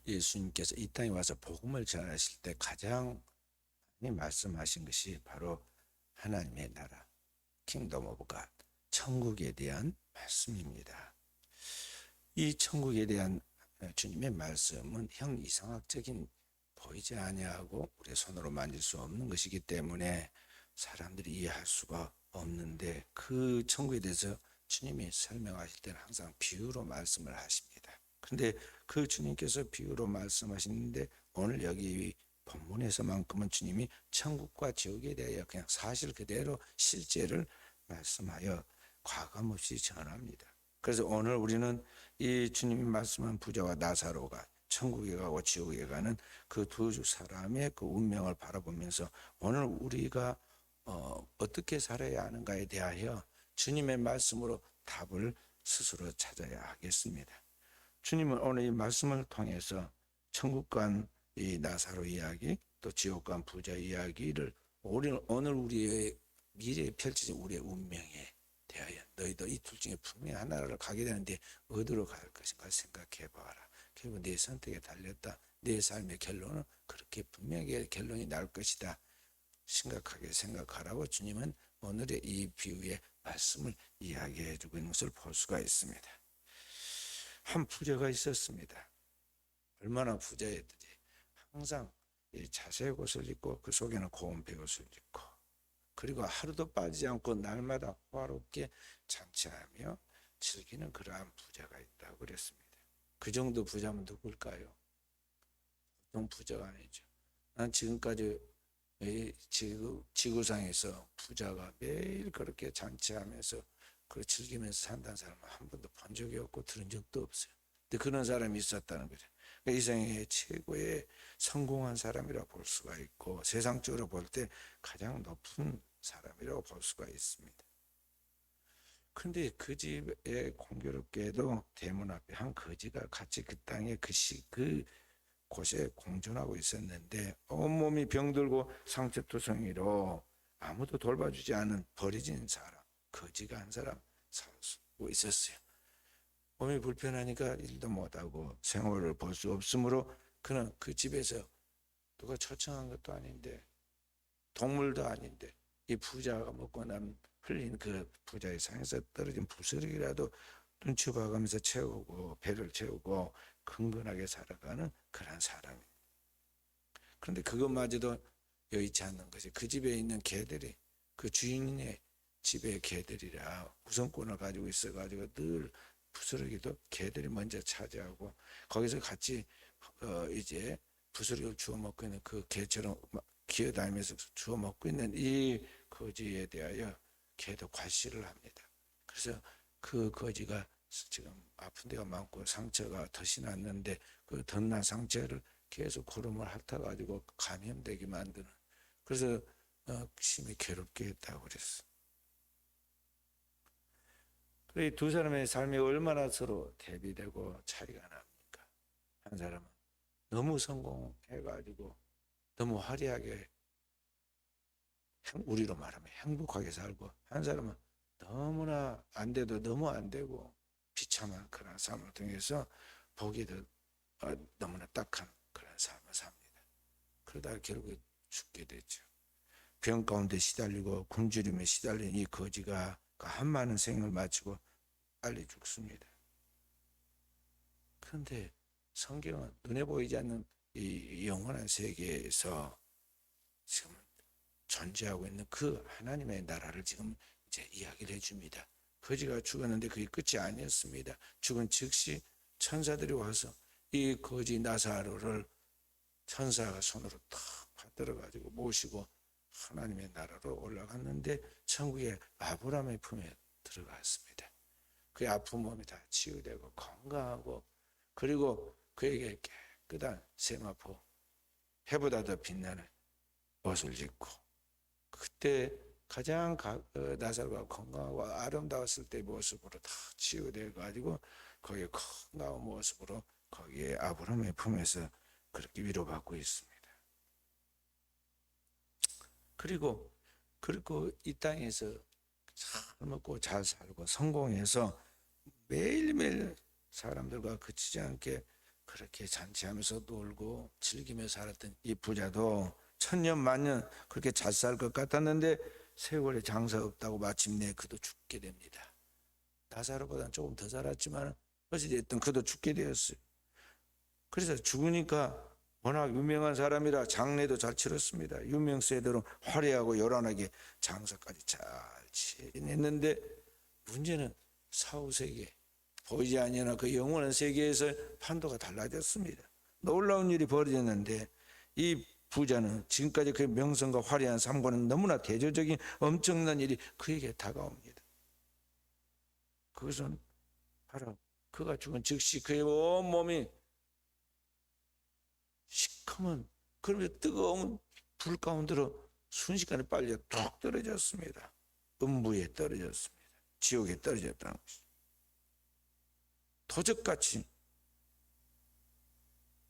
예수님께서 이 땅에 와서 복음을 전하실 때 가장 많이 말씀하신 것이 바로 하나님의 나라, 킹덤 오브 갓, 천국에 대한 말씀입니다. 이 천국에 대한 주님의 말씀은 형이상학적인 보이지 아니하고 우리의 손으로 만질 수 없는 것이기 때문에 사람들이 이해할 수가 없는데, 그 천국에 대해서 주님이 설명하실 때는 항상 비유로 말씀을 하십니다. 그런데 그 주님께서 비유로 말씀하시는데, 오늘 여기 본문에서만큼은 주님이 천국과 지옥에 대하여 그냥 사실 그대로 실제를 말씀하여 과감없이 전합니다. 그래서 오늘 우리는 이 주님이 말씀한 부자와 나사로가 천국에 가고 지옥에 가는 그 두 사람의 그 운명을 바라보면서 오늘 우리가 어떻게 살아야 하는가에 대하여 주님의 말씀으로 답을 스스로 찾아야 하겠습니다. 주님은 오늘 이 말씀을 통해서 천국 간 이 나사로 이야기, 또 지옥 간 부자 이야기를 오늘 우리의 미래에 펼쳐진 우리의 운명에 대하여 너희도 이 둘 중에 분명히 하나를 가게 되는데 어디로 갈 것인가 생각해 봐라. 결국 네 선택에 달렸다. 내 삶의 결론은 그렇게 분명히 결론이 날 것이다. 심각하게 생각하라고 주님은 오늘의 이 비유의 말씀을 이야기해 주고 있는 것을 볼 수가 있습니다. 한 부자가 있었습니다. 얼마나 부자였든지 항상 자색 옷을 입고 그 속에는 고운 배옷을 입고, 그리고 하루도 빠지지 않고 날마다 호화롭게 잔치하며 즐기는 그러한 부자가 있다고 그랬습니다. 그 정도 부자면 누굴까요? 보통 부자가 아니죠. 난 지금까지 지구상에서 부자가 매일 그렇게 잔치하면서 그 즐기면서 산다는 사람은 한 번도 본 적이 없고 들은 적도 없어요. 근데 그런 사람이 있었다는 거죠. 이 생의 최고의 성공한 사람이라고 볼 수가 있고, 세상적으로 볼 때 가장 높은 사람이라고 볼 수가 있습니다. 그런데 그 집에 공교롭게도 대문 앞에 한 거지가 같이 그 땅에 그 곳에 공존하고 있었는데, 온몸이 병들고 상처투성이로 아무도 돌봐주지 않은 버려진 사람, 거지가 한 사람 살고 있었어요. 몸이 불편하니까 일도 못하고 생활을 볼 수 없으므로 그는 그 집에서 누가 초청한 것도 아닌데 동물도 아닌데 이 부자가 먹고 난 흘린 그 부자의 상에서 떨어진 부스러기라도 눈치 봐가면서 채우고 배를 채우고 근근하게 살아가는 그런 사람입니다. 그런데 그것마저도 여의치 않는 것이, 그 집에 있는 개들이 그 주인의 집의 개들이라 우선권을 가지고 있어가지고 늘 부스러기도 개들이 먼저 차지하고, 거기서 같이 이제 부스러기를 주워 먹고 있는 그 개처럼 기어다니면서 주워 먹고 있는 이 거지에 대하여 개도 과시를 합니다. 그래서 그 거지가 지금 아픈 데가 많고 상처가 덫이 났는데 그 덧난 상처를 계속 고름을 핥아가지고 감염되게 만드는, 그래서 심히 괴롭게 했다고 그랬어. 이 두 사람의 삶이 얼마나 서로 대비되고 차이가 납니까? 한 사람은 너무 성공해가지고 너무 화려하게, 우리로 말하면 행복하게 살고, 한 사람은 너무나 안 돼도 너무 안 되고 비참한 그런 삶을 통해서 보기도 너무나 딱한 그런 삶을 삽니다. 그러다가 결국에 죽게 되죠. 병 가운데 시달리고 굶주림에 시달린 이 거지가 한 많은 생을 마치고 빨리 죽습니다. 그런데 성경은 눈에 보이지 않는 이 영원한 세계에서 지금 존재하고 있는 그 하나님의 나라를 지금 이제 이야기를 해줍니다. 거지가 죽었는데 그게 끝이 아니었습니다. 죽은 즉시 천사들이 와서 이 거지 나사로를 천사가 손으로 탁 받들어가지고 모시고 하나님의 나라로 올라갔는데 천국의 아브라함의 품에 들어갔습니다. 그의 아픈 몸이 다 치유되고 건강하고, 그리고 그에게 깨끗한 세마포, 해보다 더 빛나는 옷을 입고, 그때 가장 나사로가 건강하고 아름다웠을 때 모습으로 다 치유되어 가지고 거기에 건강한 모습으로 거기에 아브라함의 품에서 그렇게 위로받고 있습니다. 그리고 이 땅에서 잘 먹고 잘 살고 성공해서 매일매일 사람들과 그치지 않게 그렇게 잔치하면서 놀고 즐기며 살았던 이 부자도 천년 만년 그렇게 잘 살 것 같았는데 세월에 장사 없다고 마침내 그도 죽게 됩니다. 나사로보다는 조금 더 살았지만 어찌됐든 그도 죽게 되었어요. 그래서 죽으니까 워낙 유명한 사람이라 장례도 잘 치렀습니다. 유명세대로 화려하고 요란하게 장사까지 잘 지냈는데 문제는 사후세계 보이지 아니하나 그 영원한 세계에서 판도가 달라졌습니다. 놀라운 일이 벌어졌는데 이 부자는 지금까지 그 명성과 화려한 삶과는 너무나 대조적인 엄청난 일이 그에게 다가옵니다. 그것은 바로 그가 죽은 즉시 그의 온몸이 시커먼 그러면서 뜨거운 불 가운데로 순식간에 빨려 툭 떨어졌습니다. 음부에 떨어졌습니다. 지옥에 떨어졌다는 것이죠. 도적같이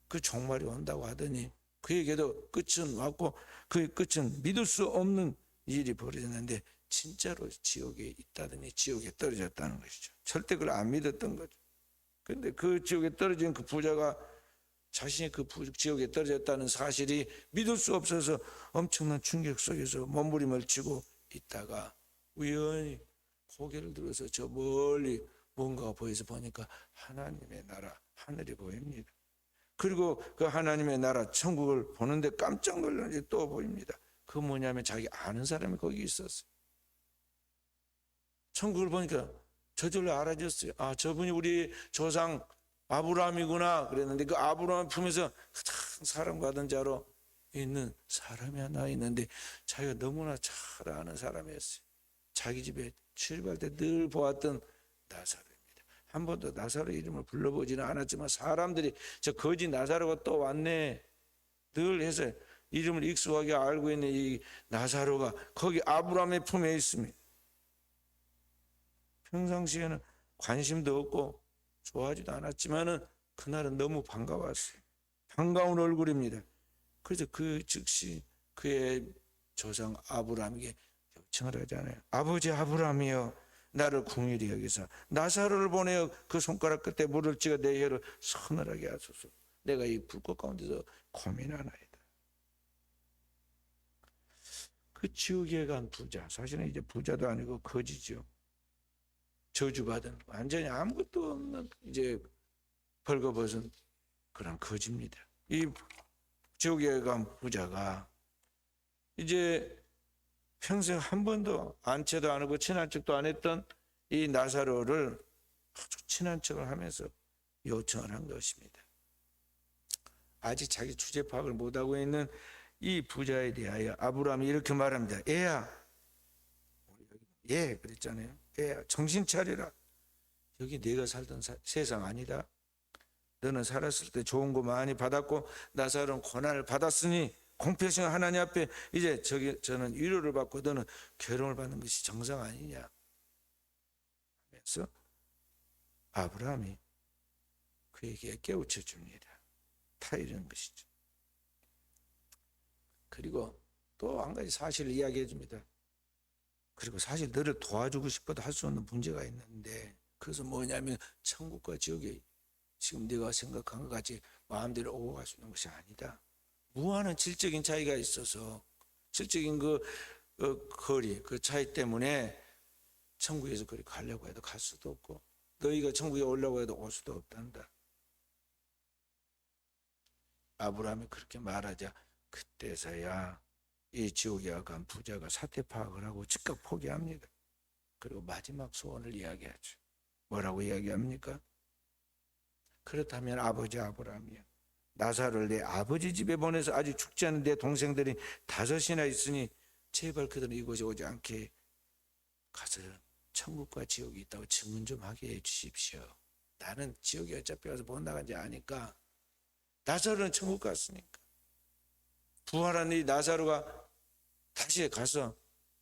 그 종말이 온다고 하더니 그에게도 끝은 왔고 그 끝은 믿을 수 없는 일이 벌어졌는데 진짜로 지옥에 있다더니 지옥에 떨어졌다는 것이죠. 절대 그걸 안 믿었던 거죠. 그런데 그 지옥에 떨어진 그 부자가 자신이 그 지옥에 떨어졌다는 사실이 믿을 수 없어서 엄청난 충격 속에서 몸부림을 치고 있다가 우연히 고개를 들어서 저 멀리 뭔가가 보여서 보니까 하나님의 나라 하늘이 보입니다. 그리고 그 하나님의 나라 천국을 보는데 깜짝 놀라는 게 또 보입니다. 그 뭐냐면 자기 아는 사람이 거기 있었어요. 천국을 보니까 저절로 알아졌어요. 아, 저분이 우리 조상 아브라함이구나 그랬는데 그 아브라함 품에서 가장 사랑받은 자로 있는 사람이 하나 있는데 자기가 너무나 잘 아는 사람이었어요. 자기 집에 출발 때 늘 보았던 나사로입니다. 한 번도 나사로 이름을 불러보지는 않았지만 사람들이 저 거지 나사로가 또 왔네 늘 해서 이름을 익숙하게 알고 있는 이 나사로가 거기 아브라함의 품에 있습니다. 평상시에는 관심도 없고 좋아하지도 않았지만은 그날은 너무 반가웠어요. 반가운 얼굴입니다. 그래서 그 즉시 그의 조상 아브라함에게 요청을 하잖아요. 아버지 아브라함이여 나를 긍휼히 여기사 나사로를 보내어 그 손가락 끝에 물을 찍어 내 혀를 서늘하게 하소서. 내가 이 불꽃 가운데서 고민하나이다. 그 지옥에 간 부자 사실은 이제 부자도 아니고 거지죠. 저주받은 완전히 아무것도 없는 이제 벌거벗은 그런 거지입니다. 이 지옥에 간 부자가 이제 평생 한 번도 안채도 안 하고 친한 척도 안 했던 이 나사로를 아주 친한 척을 하면서 요청을 한 것입니다. 아직 자기 주제 파악을 못하고 있는 이 부자에 대하여 아브라함이 이렇게 말합니다. 얘야, 예 그랬잖아요. 얘야 정신 차리라. 여기 네가 살던 세상 아니다. 너는 살았을 때 좋은 거 많이 받았고 나사로는 고난을 받았으니 공평하신 하나님 앞에 이제 저는 위로를 받고 너는 괴로움을 받는 것이 정상 아니냐 하면서 아브라함이 그에게 깨우쳐 줍니다. 다 이런 것이죠. 그리고 또 한 가지 사실을 이야기해 줍니다. 그리고 사실 너를 도와주고 싶어도 할 수 없는 문제가 있는데 그것은 뭐냐면 천국과 지옥이 지금 네가 생각한 것 같이 마음대로 오고 갈 수 있는 것이 아니다. 무한한 질적인 차이가 있어서 질적인 그 거리 그 차이 때문에 천국에서 그리 가려고 해도 갈 수도 없고 너희가 천국에 오려고 해도 올 수도 없단다. 아브라함이 그렇게 말하자 그때서야 이 지옥에 간 부자가 사태 파악을 하고 즉각 포기합니다. 그리고 마지막 소원을 이야기하죠. 뭐라고 이야기합니까? 그렇다면 아버지 아브라함이여 나사로를 내 아버지 집에 보내서 아직 죽지 않은 내 동생들이 5이나 있으니 제발 그들은 이곳에 오지 않게 가서 천국과 지옥이 있다고 증언 좀 하게 해 주십시오. 나는 지옥에 어차피 가서 못 나간지 아니까 나사로는 천국 갔으니까 부활한 이 나사로가 다시 가서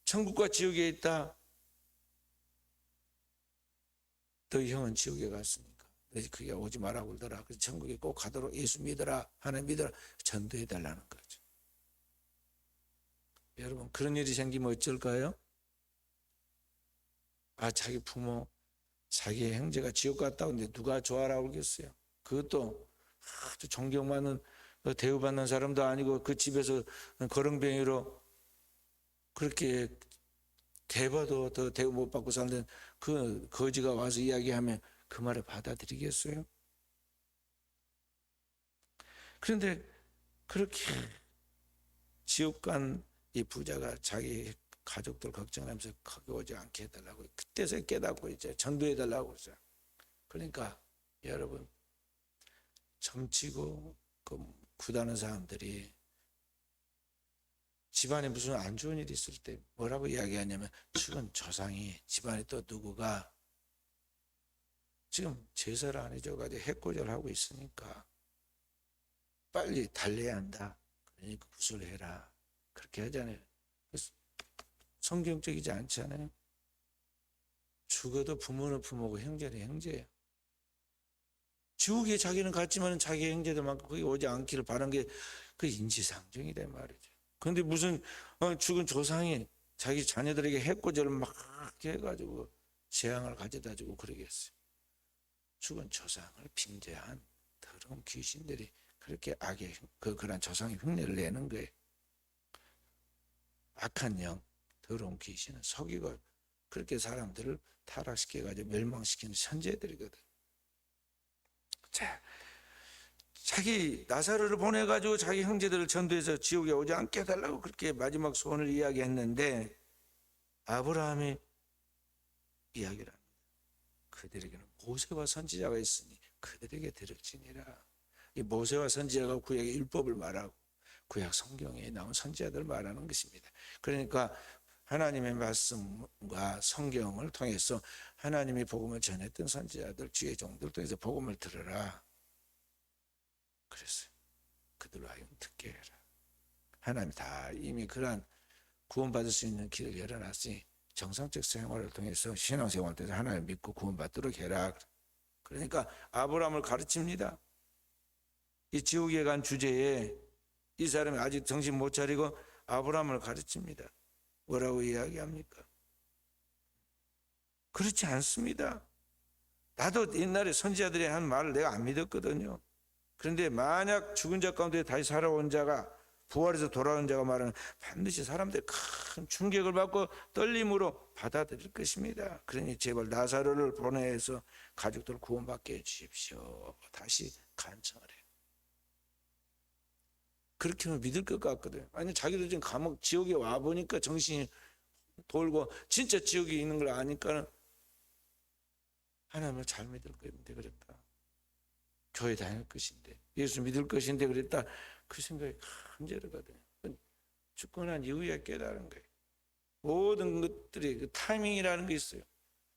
천국과 지옥에 있다. 너희 형은 지옥에 갔으니까 너희 그게 오지 말라고 그러더라. 그래서 천국에 꼭 가도록 예수 믿어라 하나님 믿어라 전도해 달라는 거죠. 여러분 그런 일이 생기면 어쩔까요? 아 자기 부모 자기 형제가 지옥 갔다 오는데 누가 좋아라고 그러겠어요. 그것도 아주 존경받는 대우받는 사람도 아니고 그 집에서 거렁뱅이로 그렇게 개봐도 더 대우 못 받고 살던 그 거지가 와서 이야기하면 그 말을 받아들이겠어요? 그런데 그렇게 지옥 간 이 부자가 자기 가족들 걱정하면서 거기 오지 않게 해달라고 그때서 깨닫고 이제 전도해달라고 그러죠. 그러니까 여러분 점치고 그 구다는 사람들이 집안에 무슨 안 좋은 일이 있을 때 뭐라고 이야기하냐면 죽은 조상이 집안에 또 누구가 지금 제사를 안 해줘가지고 해코지를 하고 있으니까 빨리 달래야 한다. 그러니까 구슬해라. 그렇게 하잖아요. 성경적이지 않잖아요. 죽어도 부모는 부모고 형제는 형제예요. 지옥에 자기는 갔지만 자기 형제들만큼 거기 오지 않기를 바란 게 그 인지상정이란 말이죠. 그런데 무슨 죽은 조상이 자기 자녀들에게 해코지를 막 해가지고 재앙을 가져다 주고 그러겠어요. 죽은 조상을 빙자한 더러운 귀신들이 그렇게 악의 그런 조상의 흉내를 내는 거예요. 악한 영, 더러운 귀신은 속이고 그렇게 사람들을 타락시켜가지고 멸망시키는 천재들이거든. 자, 자기 나사로를 보내가지고 자기 형제들을 전도해서 지옥에 오지 않게 해달라고 그렇게 마지막 소원을 이야기했는데 아브라함이 이야기를 합니다. 그들에게는 모세와 선지자가 있으니 그들에게 들을지니라. 이 모세와 선지자가 구약의 율법을 말하고 구약 성경에 나온 선지자들을 말하는 것입니다. 그러니까 하나님의 말씀과 성경을 통해서 하나님이 복음을 전했던 선지자들, 주의 종들 통해서 복음을 들으라. 그랬어요. 그들로 하여금 듣게 해라. 하나님이 다 이미 그러한 구원받을 수 있는 길을 열어놨으니 정상적 생활을 통해서 신앙생활을 통해서 하나님을 믿고 구원받도록 해라. 그러니까 아브라함을 가르칩니다. 이 지옥에 간 주제에 이 사람이 아직 정신 못 차리고 아브라함을 가르칩니다. 뭐라고 이야기합니까? 그렇지 않습니다. 나도 옛날에 선지자들이 한 말을 내가 안 믿었거든요. 그런데 만약 죽은 자 가운데 다시 살아온 자가 부활해서 돌아온 자가 말하는 반드시 사람들이 큰 충격을 받고 떨림으로 받아들일 것입니다. 그러니 제발 나사로를 보내서 가족들 구원받게 해주십시오. 다시 간청을 해요. 그렇게 하면 믿을 것 같거든요. 아니 자기도 지금 감옥 지옥에 와보니까 정신이 돌고 진짜 지옥에 있는 걸 아니까 하나님을 잘 믿을 것인데 그랬다. 교회 다닐 것인데 예수 믿을 것인데 그랬다. 그 생각이 간절하거든요. 죽고 난 이후에 깨달은 거예요. 모든 것들이 그 타이밍이라는 게 있어요.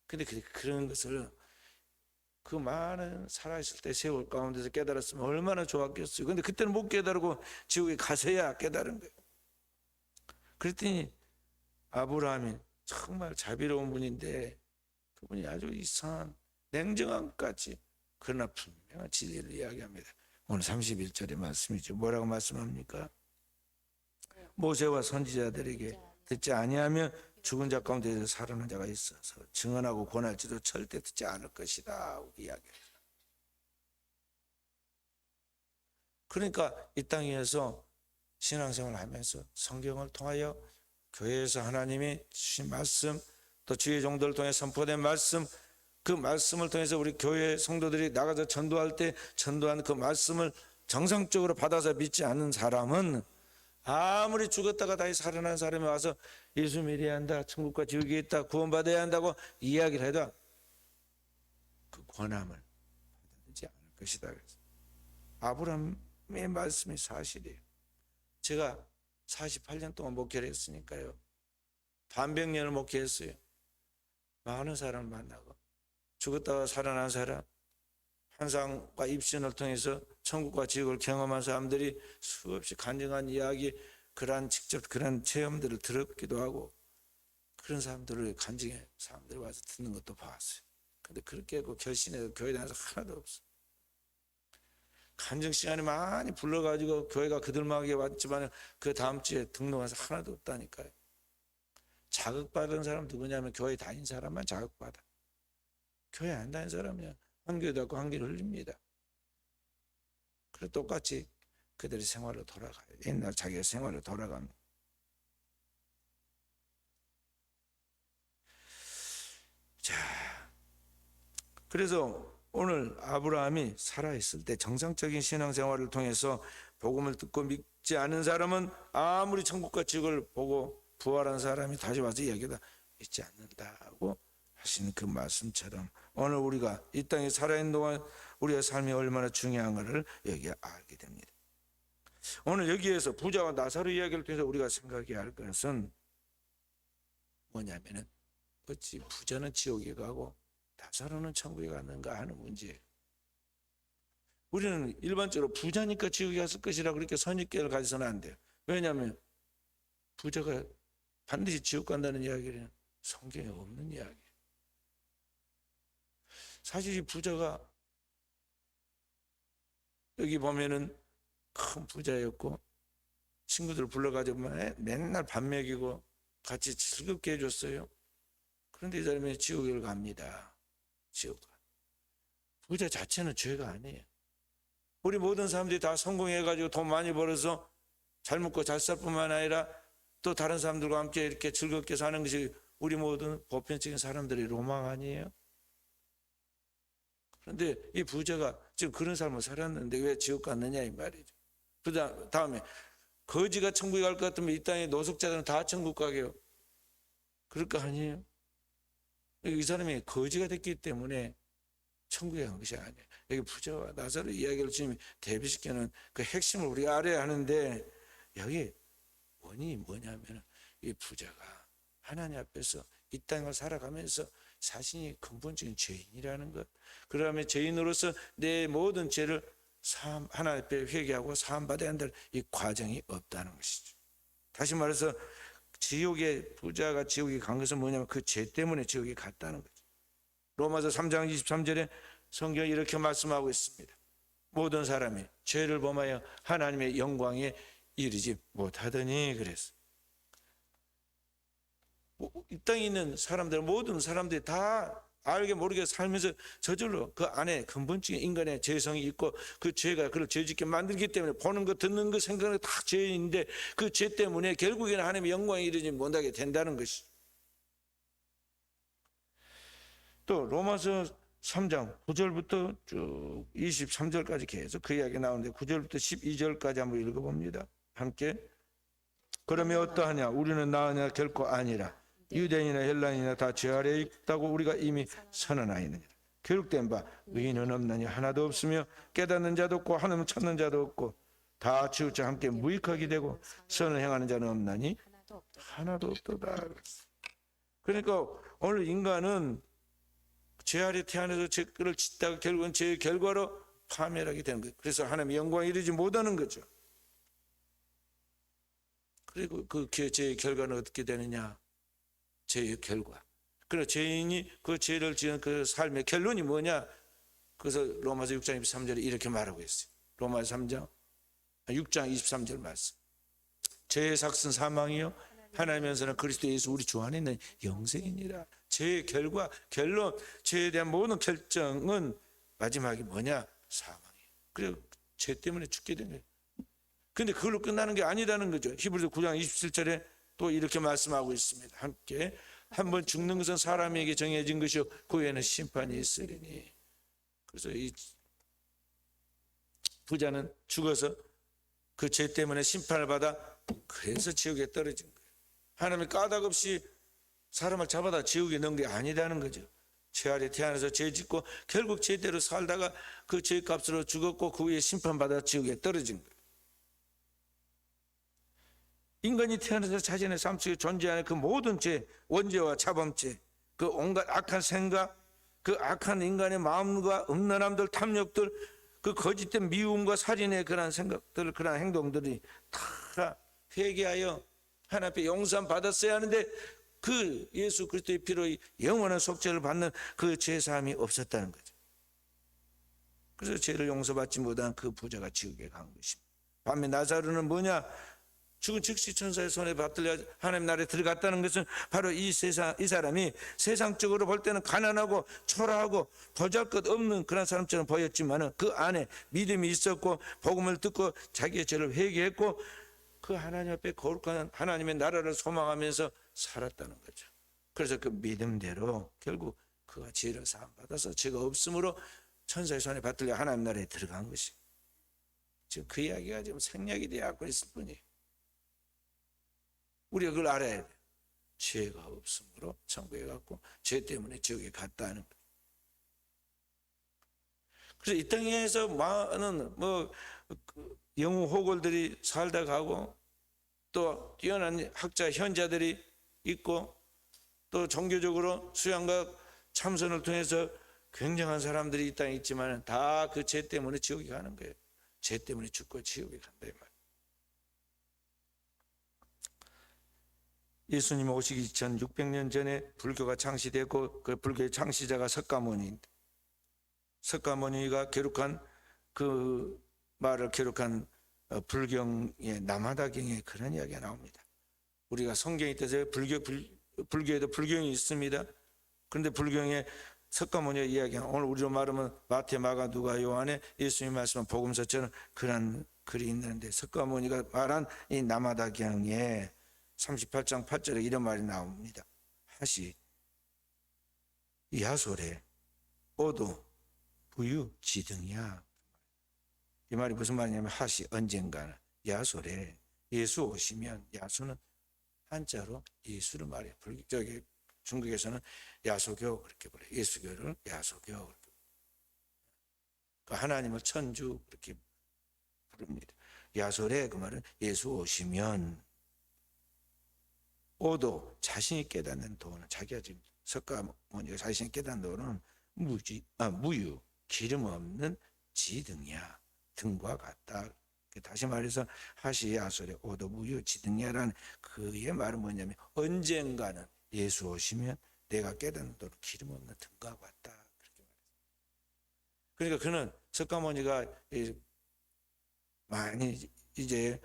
근데 그런 것을 그 많은 살아있을 때 세월 가운데서 깨달았으면 얼마나 좋았겠어요. 근데 그때는 못 깨달고 지옥에 가서야 깨달은 거예요. 그랬더니 아브라함이 정말 자비로운 분인데 그분이 아주 이상한 냉정한 것 같이 그러나 분명한 진리를 이야기합니다. 오늘 31절의 말씀이죠. 뭐라고 말씀합니까? 모세와 선지자들에게 듣지 아니하면 죽은 자 가운데서 살아난 자가 있어서 증언하고 권할지도 절대 듣지 않을 것이다 이야기해요. 그러니까 이 땅에서 신앙생활을 하면서 성경을 통하여 교회에서 하나님이 주신 말씀 또 주의 종들을 통해 선포된 말씀 그 말씀을 통해서 우리 교회 성도들이 나가서 전도할 때 전도한 그 말씀을 정상적으로 받아서 믿지 않는 사람은 아무리 죽었다가 다시 살아난 사람이 와서 예수 믿어야 한다 천국과 지옥이 있다 구원받아야 한다고 이야기를 해도 그 권함을 받아들이지 않을 것이다. 아브라함의 말씀이 사실이에요. 제가 48년 동안 목회를 했으니까요. 반백년을 목회했어요. 많은 사람을 만나고 죽었다가 살아난 사람 환상과 입신을 통해서 천국과 지옥을 경험한 사람들이 수없이 간증한 이야기 그러한 직접 그런 체험들을 들었기도 하고 그런 사람들을 간증해 사람들이 와서 듣는 것도 봤어요. 근데 그렇게 하고 결신해서 교회 다녀서 하나도 없어. 간증 시간에 많이 불러가지고 교회가 그들만하게 왔지만 그 다음 주에 등록해서 하나도 없다니까요. 자극받은 사람 누구냐면 교회 다닌 사람만 자극받아. 교회 안 다닌 사람이야. 한 교회 닫고 한 교회 흘립니다. 그래 똑같이 그들의 생활로 돌아가요. 옛날 자기의 생활로 돌아갑니다. 자, 그래서 오늘 아브라함이 살아있을 때 정상적인 신앙생활을 통해서 복음을 듣고 믿지 않은 사람은 아무리 천국과 지옥을 보고 부활한 사람이 다시 와서 이야기다 믿지 않는다고 하시는 그 말씀처럼 오늘 우리가 이 땅에 살아있는 동안 우리의 삶이 얼마나 중요한가를 여기에 알게 됩니다. 오늘 여기에서 부자와 나사로 이야기를 통해서 우리가 생각해야 할 것은 뭐냐면은 어찌 부자는 지옥에 가고 나사로는 천국에 갔는가 하는 문제예요. 우리는 일반적으로 부자니까 지옥에 갔을 것이라 그렇게 선입견을 가져서는 안 돼요. 왜냐하면 부자가 반드시 지옥 간다는 이야기는 성경에 없는 이야기예요. 사실 이 부자가 여기 보면은 큰 부자였고 친구들 불러가지고 맨날 밥 먹이고 같이 즐겁게 해줬어요. 그런데 이 사람이 지옥을 갑니다. 지옥. 부자 자체는 죄가 아니에요. 우리 모든 사람들이 다 성공해가지고 돈 많이 벌어서 잘 먹고 잘 살 뿐만 아니라 또 다른 사람들과 함께 이렇게 즐겁게 사는 것이 우리 모든 보편적인 사람들의 로망 아니에요? 그런데 이 부자가 지금 그런 삶을 살았는데 왜 지옥 갔느냐 이 말이죠. 그 다음에 거지가 천국에 갈 것 같으면 이 땅의 노숙자들은 다 천국 가게요. 그럴 거 아니에요? 이 사람이 거지가 됐기 때문에 천국에 간 것이 아니에요. 여기 부자와 나사로 이야기를 지금 대비시키는 그 핵심을 우리가 알아야 하는데 여기 원인이 뭐냐면 이 부자가 하나님 앞에서 이 땅을 살아가면서 자신이 근본적인 죄인이라는 것, 그다음에 죄인으로서 내 모든 죄를 하나님 앞에 회개하고 사함받아야 한다는 이 과정이 없다는 것이죠. 다시 말해서 지옥에 부자가 지옥에 간 것은 뭐냐면 그 죄 때문에 지옥에 갔다는 거죠. 로마서 3장 23절에 성경이 이렇게 말씀하고 있습니다. 모든 사람이 죄를 범하여 하나님의 영광에 이르지 못하더니 그랬어. 이 땅에 있는 사람들, 모든 사람들이 다 알게 모르게 살면서 저절로 그 안에 근본적인 인간의 죄성이 있고 그 죄가 그를 죄짓게 만들기 때문에 보는 거 듣는 거 생각은 다 죄인데 그 죄 때문에 결국에는 하나님의 영광에 이르지 못하게 된다는 것이. 또 로마서 3장 9절부터 쭉 23절까지 계속 그 이야기 나오는데 9절부터 12절까지 한번 읽어봅니다. 함께. 그러면 어떠하냐? 우리는 나으냐? 결코 아니라 유대인이나 헬라인이나 다 죄 아래에 있다고 우리가 이미 선언하였느니라. 교육된 바 의인은 없나니 하나도 없으며 깨닫는 자도 없고 하나님 찾는 자도 없고 다 치우쳐 함께 무익하게 되고 선을 행하는 자는 없나니 하나도 없도다. 그러니까 오늘 인간은 죄 아래 태어나서 죄를 짓다가 결국은 죄의 결과로 파멸하게 되는 거예요. 그래서 하나님의 영광에 이르지 못하는 거죠. 그리고 그 죄의 결과는 어떻게 되느냐? 죄의 결과. 그래서 죄인이 그 죄를 지은 그 삶의 결론이 뭐냐? 그래서 로마서 6장 23절에 이렇게 말하고 있어요. 로마서 6장 23절 말씀. 죄의 삭은 사망이요 하나님께서는 그리스도 예수 우리 주 안에 있는 영생이니라. 죄의 결과, 결론, 죄에 대한 모든 결정은 마지막이 뭐냐? 사망이에요. 그리고 죄 때문에 죽게 된 거예요. 근데 그걸로 끝나는 게 아니라는 거죠. 히브리서 9장 27절에 또 이렇게 말씀하고 있습니다. 함께 한번 죽는 것은 사람에게 정해진 것이요 그 후에는 심판이 있으리니. 그래서 이 부자는 죽어서 그 죄 때문에 심판을 받아 그래서 지옥에 떨어진 거예요. 하나님이 까닭없이 사람을 잡아다 지옥에 넣은 게 아니라는 거죠. 죄 아래 태어나서 죄 짓고 결국 죄대로 살다가 그 죄값으로 죽었고 그 후에 심판받아 지옥에 떨어진 거예요. 인간이 태어나서 자신의 삶 속에 존재하는 그 모든 죄, 원죄와 자범죄, 그 온갖 악한 생각, 그 악한 인간의 마음과 음란함들, 탐욕들, 그 거짓된 미움과 살인의 그런 생각들, 그런 행동들이 다 회개하여 하나님 앞에 용서 받았어야 하는데 그 예수 그리스도의 피로 영원한 속죄를 받는 그 죄사함이 없었다는 거죠. 그래서 죄를 용서받지 못한 그 부자가 지옥에 간 것입니다. 반면 나사로는 뭐냐? 죽은 즉시 천사의 손에 받들려 하나님 나라에 들어갔다는 것은 바로 이 사람이 세상적으로 볼 때는 가난하고 초라하고 보잘것없는 그런 사람처럼 보였지만은 그 안에 믿음이 있었고 복음을 듣고 자기의 죄를 회개했고 그 하나님 앞에 거룩한 하나님의 나라를 소망하면서 살았다는 거죠. 그래서 그 믿음대로 결국 그가 죄를 사함 받아서 죄가 없으므로 천사의 손에 받들려 하나님 나라에 들어간 것이. 지금 그 이야기가 지금 생략이 되어갖고 있을 뿐이에요. 우리가 그걸 알아야 돼. 죄가 없으므로 천국에 갔고 죄 때문에 지옥에 갔다는 거. 그래서 이 땅에서 많은 영웅 호걸들이 살다 가고 또 뛰어난 학자 현자들이 있고 또 종교적으로 수양과 참선을 통해서 굉장한 사람들이 이 땅에 있지만 다 그 죄 때문에 지옥에 가는 거예요. 죄 때문에 죽고 지옥에 간다 이 말. 예수님 오시기 전 600년 전에 불교가 창시되고 그 불교의 창시자가 석가모니인데 석가모니가 기록한 그 말을 기록한 불경의 남하다경에 그런 이야기가 나옵니다. 우리가 성경에 있어서 불교에도 불경이 있습니다. 그런데 불경에 석가모니가 이야기하는 오늘 우리로 말하면 마태, 마가, 누가, 요한에 예수님 말씀은 복음서처럼 그런 글이 있는데 석가모니가 말한 이 남하다경에 38장 8절에 이런 말이 나옵니다. 하시 야솔에 오도 부유 지등이야. 이 말이 무슨 말이냐면 하시 언젠가는 야솔에 예수 오시면 야소는 한자로 예수를 말해요. 불교적 중국에서는 야소교 그렇게 불러요. 예수교를 야소교 그렇게. 그 하나님을 천주 그렇게 부릅니다. 야솔에 그 말은 예수 오시면 오도 자신이 깨닫는 도는 자기가 지금 석가모니가 자신이 깨닫는 도는 무유 기름 없는 지등이야. 등과 같다. 다시 말해서 하시 야솔에 오도 무유 지등이야라는 그의 말은 뭐냐면 언젠가는 예수 오시면 내가 깨닫는 도는 기름 없는 등과 같다. 그렇게 말했어요. 그러니까 그는 석가모니가 많이 이제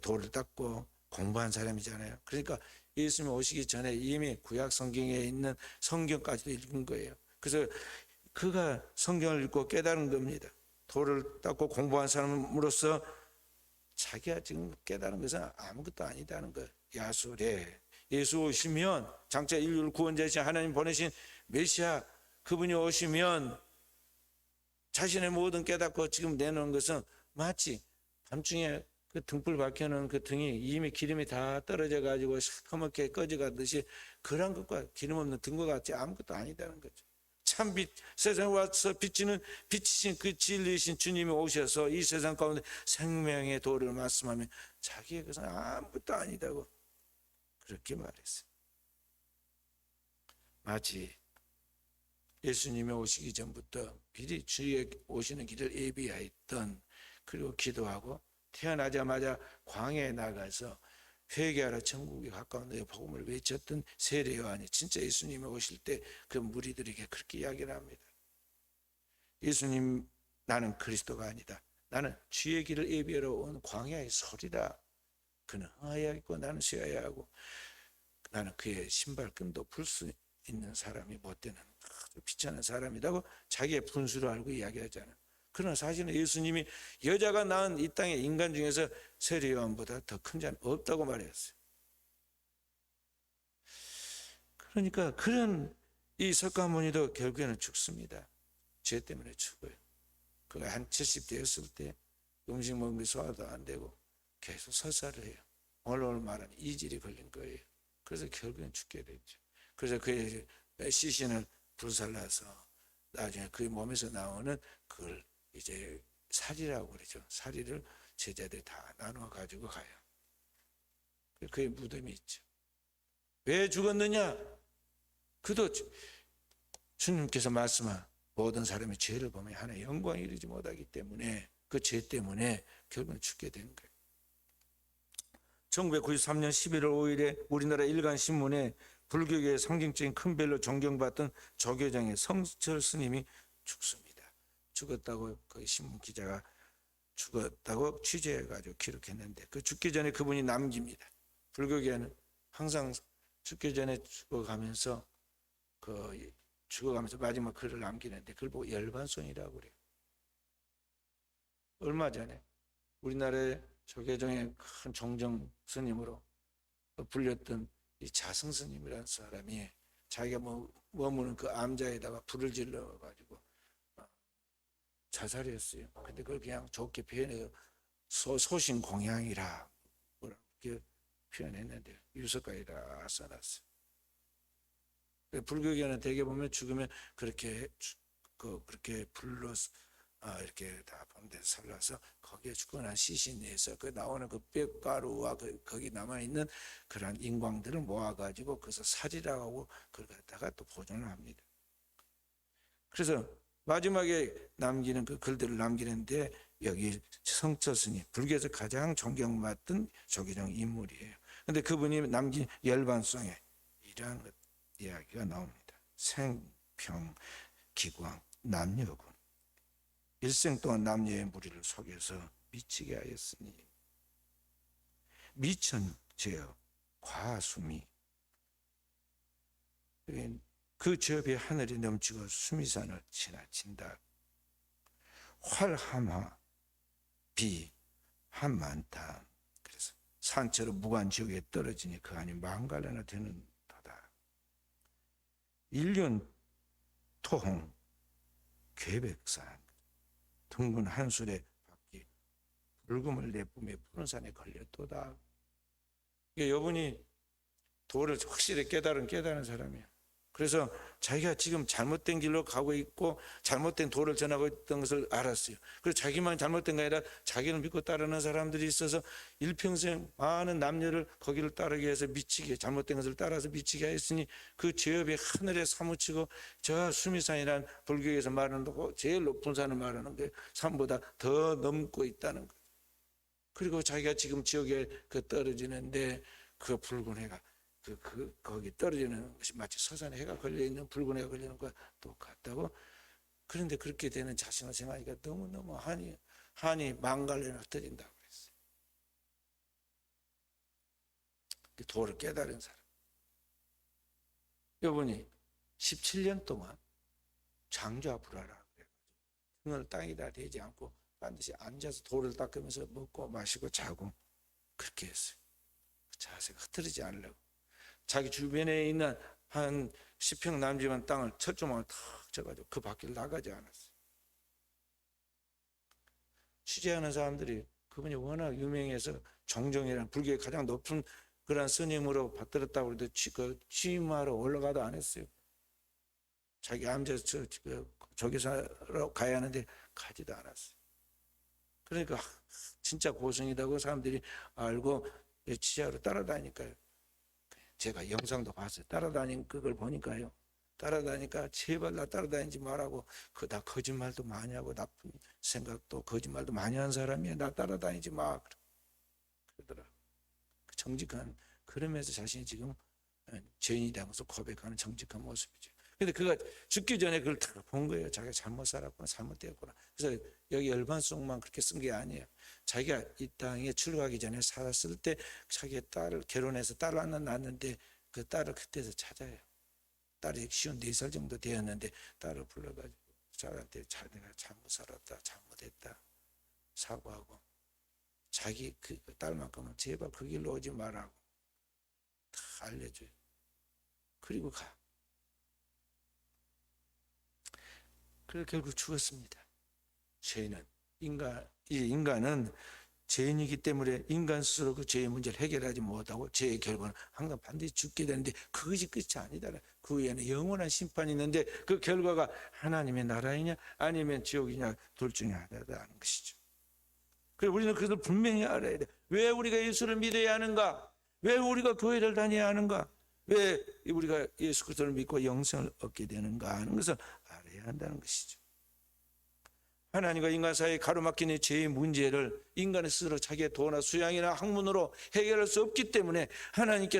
도를 닦고 공부한 사람이잖아요. 그러니까 예수님 오시기 전에 이미 구약 성경에 있는 성경까지도 읽은 거예요. 그래서 그가 성경을 읽고 깨달은 겁니다. 도를 닦고 공부한 사람으로서 자기가 지금 깨달은 것은 아무것도 아니다는 거예요. 야술에 예수 오시면 장차 인류를 구원자이신 하나님 보내신 메시아 그분이 오시면 자신의 모든 깨닫고 지금 내놓은 것은 마치 밤중에 그 등불 밝혀놓은 그 등이 이미 기름이 다 떨어져 가지고 시커멓게 꺼져가듯이 그런 것과 기름 없는 등과 같이 아무것도 아니다는 거죠. 참빛 세상에 와서 빛이신 그 진리이신 주님이 오셔서 이 세상 가운데 생명의 도를 말씀하면 자기의 것은 아무것도 아니다고 그렇게 말했어요. 마치 예수님이 오시기 전부터 미리 주의 오시는 길을 예비하였던 그리고 기도하고 태어나자마자 광야에 나가서 회개하라 천국에 가까운 데 복음을 외쳤던 세례 요한이 진짜 예수님이 오실 때 그 무리들에게 그렇게 이야기를 합니다. 예수님 나는 그리스도가 아니다. 나는 주의 길을 예비하러 온 광야의 소리다. 그는 흥하여야 하고 나는 쉬어야 하고 나는 그의 신발끈도 풀 수 있는 사람이 못되는 아주 비천한 사람이라고 자기의 분수를 알고 이야기하잖아요. 그러나 사실은 예수님이 여자가 낳은 이 땅의 인간 중에서 세례 요한보다 더 큰 자는 없다고 말했어요. 그러니까 그런 이 석가모니도 결국에는 죽습니다. 죄 때문에 죽어요. 그가 한 70 되었을 때 음식 먹는 게 소화도 안 되고 계속 설사를 해요. 오늘 말하는 이질이 걸린 거예요. 그래서 결국엔 죽게 됐죠. 그래서 그의 시신을 불살라서 나중에 그의 몸에서 나오는 그걸 이제 살이라고 그러죠. 살이를 제자들이 다 나누어 가지고 가요. 그의 무덤이 있죠. 왜 죽었느냐? 그도 주님께서 말씀한 모든 사람이 죄를 보면 하나의 영광에 이르지 못하기 때문에 그 죄 때문에 결국은 죽게 된 거예요. 1993년 11월 5일에 우리나라 일간신문에 불교계의 상징적인 큰 별로 존경받던 조교장의 성철 스님이 죽습니다. 죽었다고 그 신문 기자가 죽었다고 취재해가지고 기록했는데 그 죽기 전에 그분이 남깁니다. 불교계는 항상 죽기 전에 죽어가면서 마지막 글을 남기는데 그걸 보고 열반송이라고 그래요. 얼마 전에 우리나라의 조계종의 큰 종정 스님으로 불렸던 이 자승 스님이라는 사람이 자기가 머무는 그 암자에다가 불을 질러 가지고 자살했어요. 근데 그걸 그냥 좋게 표현해서 소신 공양이라 그렇게 표현했는데 유서가에다 써놨어요. 불교계는 대개 보면 죽으면 그렇게 불러 이렇게 다 본데 살라서 거기에 죽어난 시신에서 그 나오는 그 뼈가루와 거기 남아 있는 그런 인광들을 모아가지고 그래서 살이라고 그걸 갖다가 또 보존을 합니다. 그래서 마지막에 남기는 그 글들을 남기는데 여기 성처스님 불교에서 가장 존경받던 조계종 인물이에요. 근데 그분이 남긴 열반송에 이러한 이야기가 나옵니다. 생평 기광 남녀군 일생 동안 남녀의 무리를 속여서 미치게 하였으니 미천제어 과수미 그 지업에 하늘이 넘치고 수미산을 지나친다. 활함하 비 한만타 그래서 산처럼 무관지옥에 떨어지니 그 안이 만갈래나 되는 터다. 일륜 토홍 괴백산 둥근 한술에 바퀴 붉음을 내뿜에 푸른 산에 걸렸도다. 여분이 도를 확실히 깨달은 사람이에요. 그래서 자기가 지금 잘못된 길로 가고 있고 잘못된 도를 전하고 있던 것을 알았어요. 그래서 자기만 잘못된 게 아니라 자기를 믿고 따르는 사람들이 있어서 일평생 많은 남녀를 거기를 따르기 위해서 미치게 잘못된 것을 따라서 미치게 했으니 그 죄업이 하늘에 사무치고 저 수미산이라는 불교에서 말하는 제일 높은 산을 말하는 게 산보다 더 넘고 있다는 거예요. 그리고 자기가 지금 지옥에 떨어지는데 그 붉은 해가 거기 떨어지는 것이 마치 서산에 해가 걸려있는 붉은 해가 걸리는 것과 똑같다고. 그런데 그렇게 되는 자신을 생각하니까 너무너무 한이 망갈래나 터진다고 그랬어요. 도를 깨달은 사람. 이분이 17년 동안 장좌불화라 그래가지고 등을 땅에다 대지 않고 반드시 앉아서 도를 닦으면서 먹고 마시고 자고 그렇게 했어요. 자세가 흐트러지지 않으려고. 자기 주변에 있는 한 10평 남짓만 땅을 철조망을 탁 쳐가지고 그 밖을 나가지 않았어요. 취재하는 사람들이 그분이 워낙 유명해서 종정이라는 불교의 가장 높은 그런 스님으로 받들었다고 해도 취임하러 올라가도 안 했어요. 자기 암자에서 저기서 가야 하는데 가지도 않았어요. 그러니까 진짜 고승이라고 사람들이 알고 취재하러 따라다니까요. 제가 영상도 봤어요. 따라다닌 그걸 보니까요. 따라다니까 제발 나 따라다니지 말라고 나 거짓말도 많이 하고 나쁜 생각도 거짓말도 많이 한 사람이야. 나 따라다니지 마. 그러더라. 정직한 그러면서 자신이 지금 죄인이라면서 고백하는 정직한 모습이죠. 근데 그가 죽기 전에 그걸 다 본 거예요. 자기가 잘못 살았구나, 잘못되었구나. 그래서 여기 열반송만 그렇게 쓴 게 아니에요. 자기가 이 땅에 출가하기 전에 살았을 때 자기의 딸을 결혼해서 딸 하나 낳았는데 그 딸을 그때서 찾아요. 딸이 54살 정도 되었는데 딸을 불러가지고 자기한테 내가 잘못 살았다, 잘못했다 사과하고 자기 그 딸만큼은 제발 그 길로 오지 말라고 다 알려줘요. 그리고 가. 그래서 결국 죽었습니다. 죄는 인간은 죄인이기 때문에 인간 스스로 그 죄의 문제를 해결하지 못하고 죄의 결과는 항상 반드시 죽게 되는데 그것이 끝이 아니다. 그 위에는 영원한 심판이 있는데 그 결과가 하나님의 나라이냐 아니면 지옥이냐 둘 중에 하나다는 것이죠. 그래서 우리는 그것을 분명히 알아야 돼. 왜 우리가 예수를 믿어야 하는가? 왜 우리가 교회를 다녀야 하는가? 왜 우리가 예수 그리스도를 믿고 영생을 얻게 되는가 하는 것을 알아야 한다는 것이죠. 하나님과 인간 사이에 가로막히는 죄의 문제를 인간의 스스로 자기의 도나 수양이나 학문으로 해결할 수 없기 때문에 하나님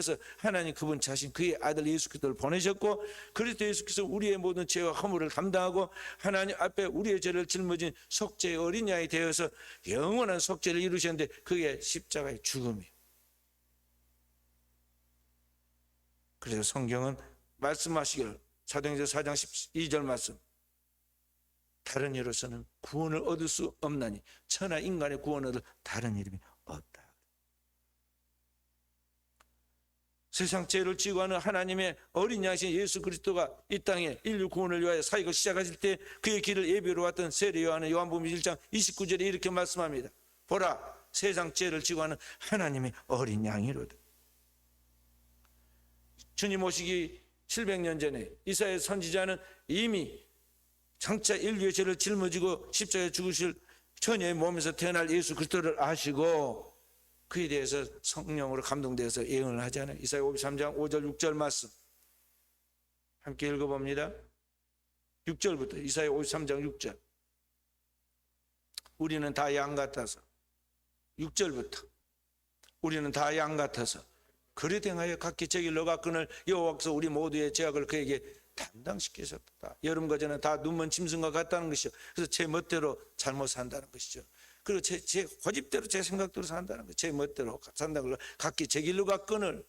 그분 자신 그의 아들 예수 그리스도를 보내셨고, 그리스도 예수께서 우리의 모든 죄와 허물을 담당하고 하나님 앞에 우리의 죄를 짊어진 속죄의 어린 양이 되어서 영원한 속죄를 이루셨는데, 그게 십자가의 죽음이에요. 그래서 성경은 말씀하시기를, 사도행전 4장 12절 말씀, 다른 이로서는 구원을 얻을 수 없나니 천하 인간의 구원을 얻을 다른 이름이 없다. 세상 죄를 지고 하는 하나님의 어린 양이신 예수 그리스도가 이 땅에 인류 구원을 위하여 사역을 시작하실 때 그의 길을 예비로 왔던 세례 요한은 요한복음 1장 29절에 이렇게 말씀합니다. 보라, 세상 죄를 지고 하는 하나님의 어린 양이로다. 주님 오시기 700년 전에 이사야 선지자는 이미 장차 인류의 죄를 짊어지고 십자가에 죽으실 처녀의 몸에서 태어날 예수 그리스도를 아시고 그에 대해서 성령으로 감동되어서 예언을 하잖아요. 이사야 53장 5절 6절 말씀 함께 읽어봅니다. 6절부터 이사야 53장 6절. 우리는 다 양 같아서, 6절부터 우리는 다 양 같아서 그리 행하여 각기 제 길로 가거늘 여호와께서 우리 모두의 죄악을 그에게 담당시키셨다. 여러분과 저는 다 눈먼 짐승과 같다는 것이죠. 그래서 제 멋대로 잘못 산다는 것이죠. 그리고 제 고집대로 제 생각대로 산다는 거죠. 제 멋대로 산다는 걸 각기 제 길로 가거늘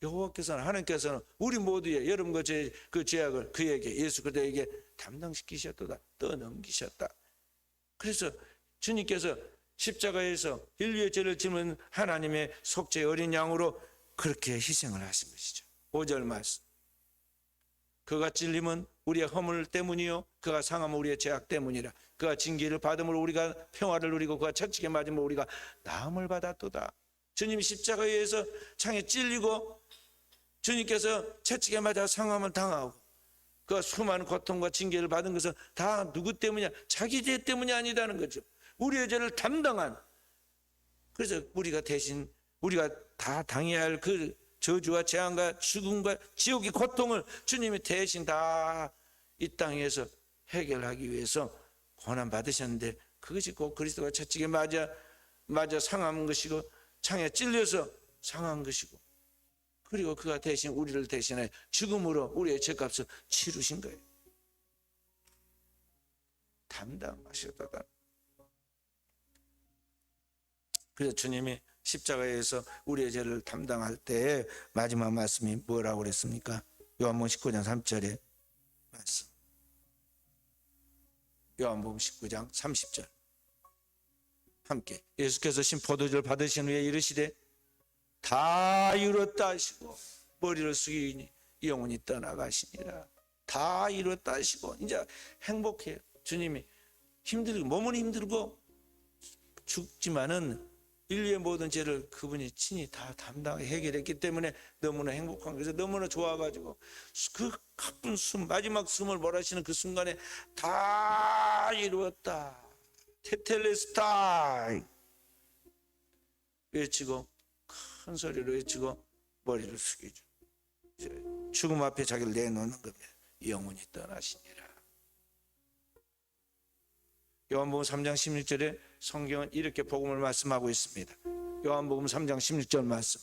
여호와께서는, 하나님께서는 우리 모두의 여러분과 제 그 죄악을 그에게, 예수 그리스도에게 담당시키셨다. 떠넘기셨다. 그래서 주님께서 십자가에서 인류의 죄를 짊은 하나님의 속죄 어린 양으로 그렇게 희생을 하신 것이죠. 5절 말씀. 그가 찔림은 우리의 허물 때문이요 그가 상함은 우리의 죄악 때문이라. 그가 징계를 받음으로 우리가 평화를 누리고 그가 채찍에 맞음으로 우리가 나음을 받았도다. 주님이 십자가에 의해서 창에 찔리고 주님께서 채찍에 맞아 상함을 당하고 그가 수많은 고통과 징계를 받은 것은 다 누구 때문이냐? 자기 죄 때문이 아니다는 거죠. 우리의 죄를 담당한, 그래서 우리가 대신 우리가 다 당해야 할 그 저주와 재앙과 죽음과 지옥의 고통을 주님이 대신 다 이 땅에서 해결하기 위해서 고난 받으셨는데, 그것이 곧 그리스도가 채찍에 맞아 상한 것이고 창에 찔려서 상한 것이고, 그리고 그가 대신 우리를 대신해 죽음으로 우리의 죄값을 치르신 거예요. 담당하셨다. 그래서 주님이 십자가에서 우리의 죄를 담당할 때 마지막 말씀이 뭐라고 그랬습니까? 요한복음 19장 3절의 말씀. 요한복음 19장 30절 함께 예수께서 신 포도주를 받으신 후에 이르시되 다 이뤘다 하시고 머리를 숙이니 영혼이 떠나가시니라. 다 이뤘다 하시고 이제 행복해요. 주님이 힘들고 몸은 힘들고 죽지만은 인류의 모든 죄를 그분이 친히 다 담당해 해결했기 때문에 너무나 행복한 거죠. 너무나 좋아가지고 그 가쁜 숨, 마지막 숨을 몰아쉬는 그 순간에 다 이루었다, 테텔레스타이 외치고 큰 소리로 외치고 머리를 숙이죠. 죽음 앞에 자기를 내놓는 겁니다. 영혼이 떠나시니라. 요한복음 3장 16절에 성경은 이렇게 복음을 말씀하고 있습니다. 요한복음 3장 16절 말씀.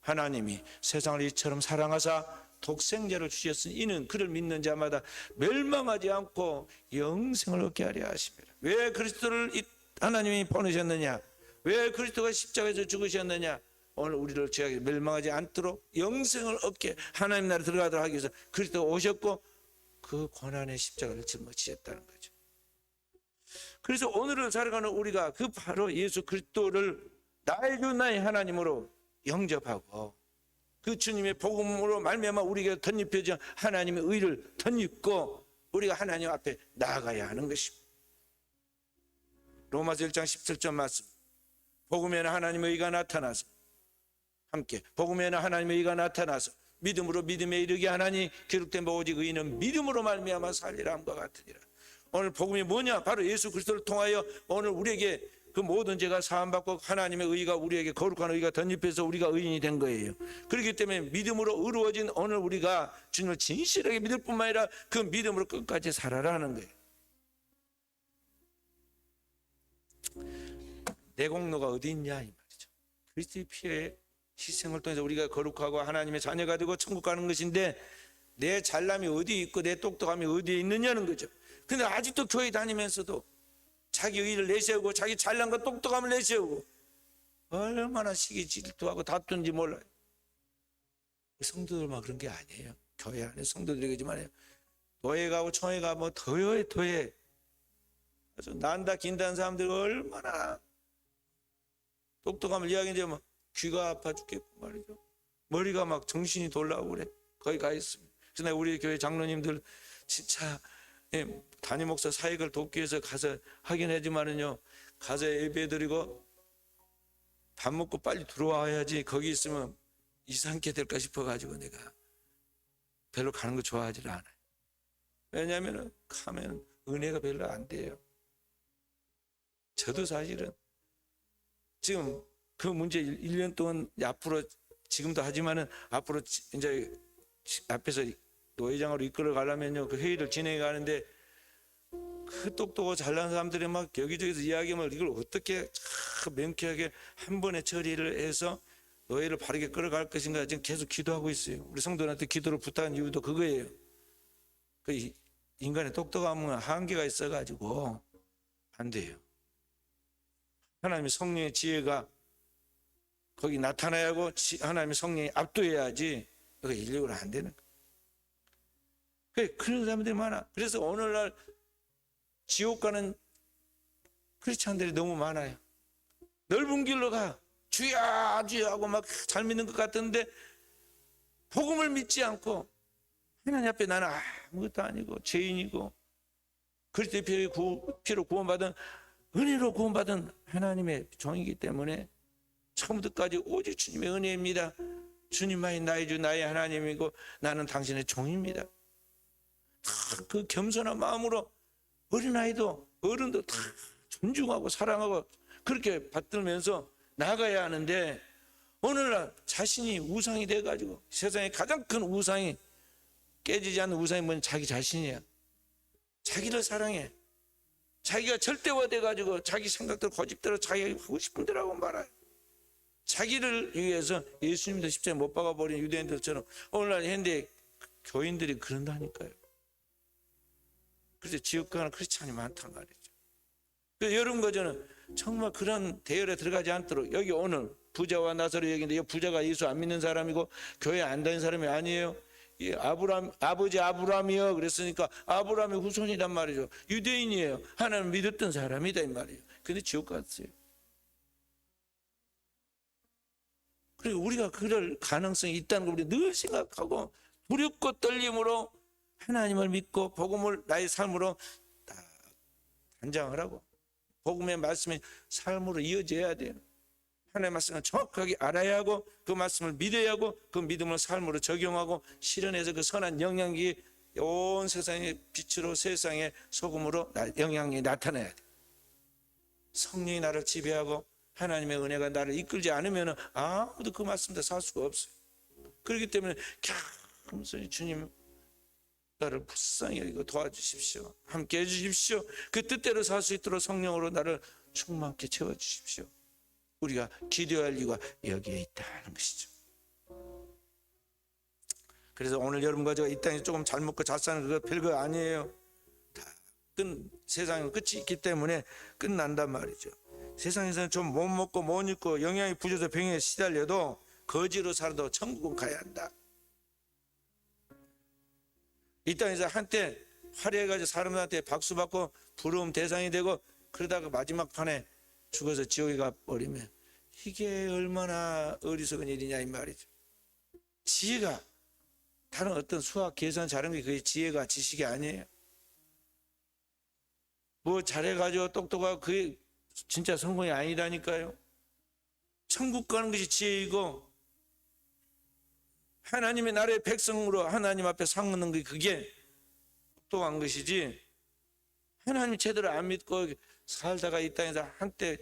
하나님이 세상을 이처럼 사랑하사 독생자를 주셨으니 이는 그를 믿는 자마다 멸망하지 않고 영생을 얻게 하려 하십니다. 왜 그리스도를 하나님이 보내셨느냐? 왜 그리스도가 십자가에서 죽으셨느냐? 오늘 우리를 죄악에 멸망하지 않도록 영생을 얻게 하나님 나라에 들어가도록 하기 위해서 그리스도가 오셨고 그 고난의 십자가를 짊어지셨다는 거죠. 그래서 오늘을 살아가는 우리가 그 바로 예수 그리스도를 나의 주 나의 하나님으로 영접하고 그 주님의 복음으로 말미암아 우리에게 덧입혀진 하나님의 의를 덧입고 우리가 하나님 앞에 나아가야 하는 것입니다. 로마서 1장 17절 말씀. 복음에는 하나님의 의가 나타나서 함께 복음에는 하나님의 의가 나타나서 믿음으로 믿음에 이르게 하나니 기록된 바 오직 의인은 믿음으로 말미암아 살리라 함과 같으니라. 오늘 복음이 뭐냐? 바로 예수 그리스도를 통하여 오늘 우리에게 그 모든 죄가 사함받고 하나님의 의가 우리에게 거룩한 의가 덧입혀서 우리가 의인이 된 거예요. 그렇기 때문에 믿음으로 의로워진 오늘 우리가 주님을 진실하게 믿을 뿐만 아니라 그 믿음으로 끝까지 살아라 하는 거예요. 대공로가 어디 있냐 이 말이죠. 그리스도의 피의 희생을 통해서 우리가 거룩하고 하나님의 자녀가 되고 천국 가는 것인데 내 잘남이 어디 있고 내 똑똑함이 어디에 있느냐는 거죠. 근데 아직도 교회 다니면서도 자기 의의를 내세우고 자기 잘남과 똑똑함을 내세우고 얼마나 시기 질투하고 다투는지 몰라요. 성도들만 그런 게 아니에요. 교회 안에 성도들이지만 노예가고 청예가 뭐 더해 아주 난다 긴다는 사람들이 얼마나 똑똑함을 이야기하는데 뭐 귀가 아파 죽겠고 말이죠. 머리가 막 정신이 돌라고 그래. 거기 가 있습니다. 그래서 내가 우리 교회 장로님들 진짜 담임 목사 사역을 돕기 위해서 가서 하긴 하지만은요, 가서 예배드리고 밥 먹고 빨리 들어와야지 거기 있으면 이상하게 될까 싶어가지고 내가 별로 가는 거 좋아하지 않아요. 왜냐하면 가면 은혜가 별로 안 돼요. 저도 사실은 지금 그 문제 1년 동안 앞으로 지금도 하지만은 앞으로 이제 앞에서 노회장으로 이끌어 가려면요, 그 회의를 진행해 가는데 그 똑똑하고 잘난 사람들이 막 여기저기서 이야기하면 이걸 어떻게 명쾌하게 한 번에 처리를 해서 노예를 바르게 끌어갈 것인가 지금 계속 기도하고 있어요. 우리 성도들한테 기도를 부탁한 이유도 그거예요. 그 인간의 똑똑함은 한계가 있어가지고 안 돼요. 하나님의 성령의 지혜가 거기 나타나야 하고 하나님의 성령이 압도해야지 그게 인력으로 안 되는 거예요. 그런 사람들이 많아. 그래서 오늘날 지옥 가는 크리스찬들이 너무 많아요. 넓은 길로 가. 주야 주야 하고 막 잘 믿는 것 같은데 복음을 믿지 않고 하나님 앞에 나는 아무것도 아니고 죄인이고 그리스도의 피로 구원받은 은혜로 구원받은 하나님의 종이기 때문에 처음부터까지 오직 주님의 은혜입니다. 주님만이 나의 주 나의 하나님이고 나는 당신의 종입니다. 다 그 겸손한 마음으로 어린아이도 어른도 다 존중하고 사랑하고 그렇게 받들면서 나가야 하는데 오늘날 자신이 우상이 돼가지고 세상에 가장 큰 우상이 깨지지 않는 우상이 뭐냐 자기 자신이야. 자기를 사랑해. 자기가 절대화돼가지고 자기 생각대로 고집대로 자기가 하고 싶은 대로 하고 말아요. 자기를 위해서 예수님도 십자가에 못 박아버린 유대인들처럼 오늘날 현대 교인들이 그런다니까요. 그래서 지옥 가는 크리스찬이 많단 말이죠. 그래서 여러분 저는 정말 그런 대열에 들어가지 않도록 여기 오늘 부자와 나사로 얘기인데 이 부자가 예수 안 믿는 사람이고 교회 안 다니는 사람이 아니에요. 이 아버지 아브라함이요. 그랬으니까 아브라함의 후손이란 말이죠. 유대인이에요. 하나님 믿었던 사람이다 이 말이에요. 근데 지옥 갔어요. 그리고 우리가 그럴 가능성이 있다는 걸 우리 늘 생각하고 두렵고 떨림으로 하나님을 믿고 복음을 나의 삶으로 단장을 하고 복음의 말씀이 삶으로 이어져야 돼요. 하나님의 말씀을 정확하게 알아야 하고 그 말씀을 믿어야 하고 그 믿음을 삶으로 적용하고 실현해서 그 선한 영향이 온 세상의 빛으로 세상의 소금으로 영향이 나타나야 돼요. 성령이 나를 지배하고 하나님의 은혜가 나를 이끌지 않으면 아무도 그 말씀대로 살 수가 없어요. 그렇기 때문에 겸손히 주님 나를 불쌍히 여기고 도와주십시오. 함께 해주십시오. 그 뜻대로 살 수 있도록 성령으로 나를 충만케 채워주십시오. 우리가 기도할 이유가 여기에 있다는 것이죠. 그래서 오늘 여러분과 제가 이 땅에 조금 잘 먹고 잘 사는 그거 별거 아니에요. 다 세상에 끝이 있기 때문에 끝난단 말이죠. 세상에서는 좀 못 먹고 못 입고 영양이 부족해서 병에 시달려도 거지로 살아도 천국은 가야 한다. 이 땅에서 한때 화려해가지고 사람들한테 박수 받고 부러움 대상이 되고 그러다가 마지막 판에 죽어서 지옥에 가버리면 이게 얼마나 어리석은 일이냐 이 말이죠. 지혜가 다른 어떤 수학 계산 잘하는 게 그게 지혜가 지식이 아니에요. 뭐 잘해가지고 똑똑하고 그게 진짜 성공이 아니라니까요. 천국 가는 것이 지혜이고 하나님의 나라의 백성으로 하나님 앞에 상하는 게 그게 똑똑한 것이지 하나님 제대로 안 믿고 살다가 이 땅에서 한때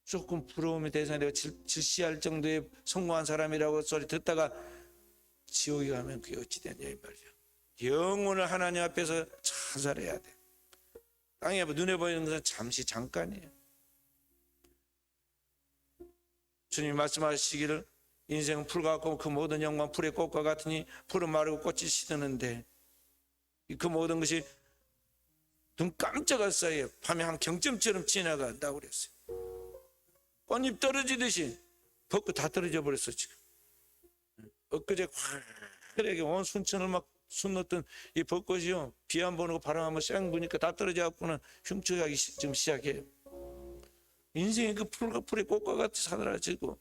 조금 부러움의 대상이 되고 질시할 정도의 성공한 사람이라고 소리 듣다가 지옥에 가면 그게 어찌 되냐 이 말이죠. 영혼을 하나님 앞에서 잘 살아야 돼. 땅에 눈에 보이는 것은 잠시 잠깐이에요. 주님이 말씀하시기를 인생은 풀 같고 그 모든 영광 풀의 꽃과 같으니 풀은 마르고 꽃이 시드는데 그 모든 것이 눈 깜짝할 사이에 밤에 한 경점처럼 지나간다고 그랬어요. 꽃잎 떨어지듯이 벚꽃 다 떨어져 버렸어. 지금 엊그제 화려하게 온 순천을 막 숨넣던 이 벚꽃이요, 비 안 보고 바람 한번 쌩 부니까 다 떨어져 갖고는 흉측하기 지금 시작해요. 인생이 그 풀의 꽃과 같이 사라지고,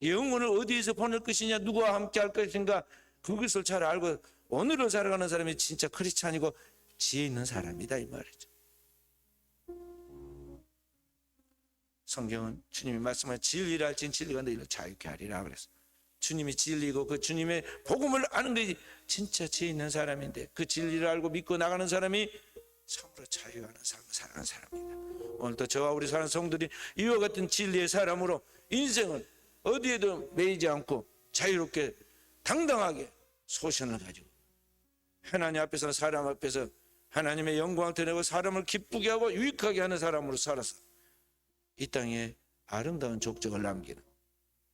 영혼을 어디에서 보낼 것이냐, 누구와 함께 할 것인가, 그것을 잘 알고 오늘을 살아가는 사람이 진짜 크리스찬이고 지혜 있는 사람이다, 이 말이죠. 성경은 주님이 말씀하신 진리를 알진 진리가 너희를 자유케 하리라 그랬어. 주님이 진리고 그 주님의 복음을 아는 것이 진짜 지혜 있는 사람인데, 그 진리를 알고 믿고 나가는 사람이 참으로 자유하는 삶을 살아가는 사람입니다. 오늘도 저와 우리 사는 성들이 이와 같은 진리의 사람으로 인생을 어디에도 매이지 않고 자유롭게 당당하게 소신을 가지고 하나님 앞에서 사람 앞에서 하나님의 영광을 드러내고 사람을 기쁘게 하고 유익하게 하는 사람으로 살아서 이 땅에 아름다운 족적을 남기는,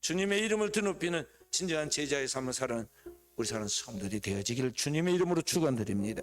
주님의 이름을 드높이는 진정한 제자의 삶을 살아가는 우리 사는 성들이 되어지기를 주님의 이름으로 축원드립니다.